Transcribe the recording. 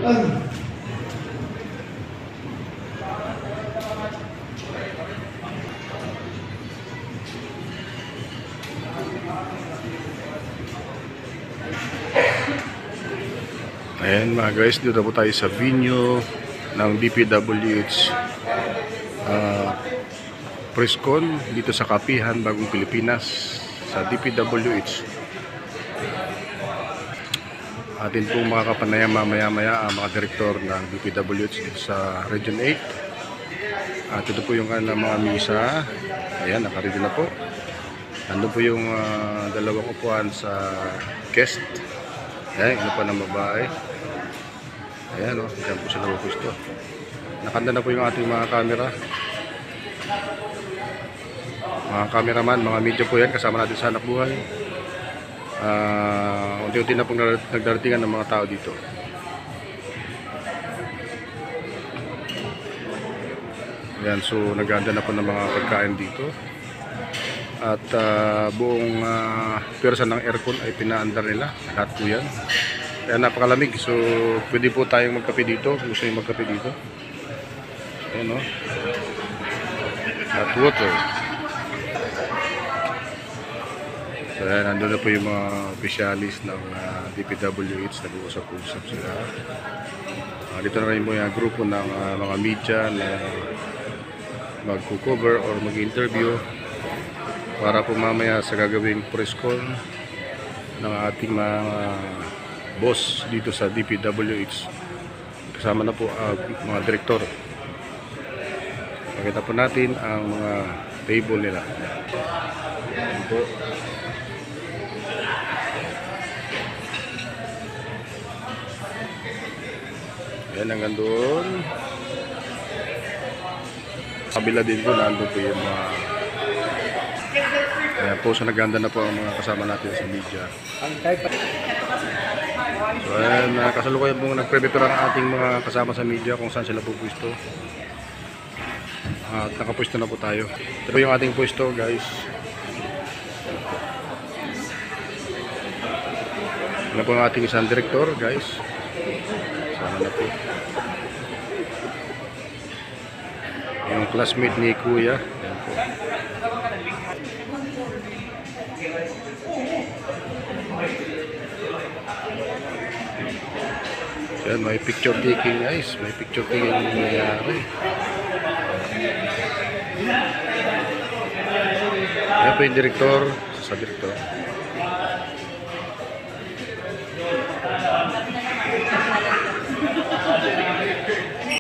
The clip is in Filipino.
Ayan mga guys, dito po tayo sa venue ng DPWH Presscon dito sa Kapihan, Bagong Pilipinas sa DPWH. Atin pong mga kapanayam mamaya-maya ang mga direktor ng DPWH dito sa Region 8. At ito po yung mga misa. Ayan, nakaready na po. Nandun po yung dalawang upuan sa guest. Ayan, ano pa ng babae. Ayan o, dyan po sila pupusto. Nakanda na po yung ating mga camera. Mga cameraman, mga media po yan, kasama natin sa Hanap Buhay. Unti-unti na pong nagdaratingan ng mga tao dito. Ayan, so nag-aanda na po ng mga pagkain dito. At buong pwersa ng aircon ay pinaandar nila. Lahat po yan. Kaya napakalamig, so pwede po tayong magkape dito. Gusto nyo magkape dito. Ayan o. Hot water. So ayan, nandun na po yung mga officialis ng DPWH. Nag-uusap-usap sila. Dito na rin po yung grupo ng mga media na mag-cover or mag-interview para po mamaya sa gagawing press call ng ating mga boss dito sa DPWH. Kasama na po mga direktor. Pakita po natin ang mga table nila. Ayan po. Ayan, hanggang doon. Kabila din po, nandun po yung mga ayan po, so naganda na po ang mga kasama natin sa media. So ayan, kasalukuyan po nag-prepare ang ating mga kasama sa media kung saan sila po pwesto. At nakapwesto na po tayo. Ito po yung ating pwesto, guys. Ano po ang ating isang direktor, guys. Sama na po yung classmate ni Kuya. Ayan po. Ayan, may picture taking, guys. May picture taking nangyayari. Ayan po yung direktor. Sa direktor.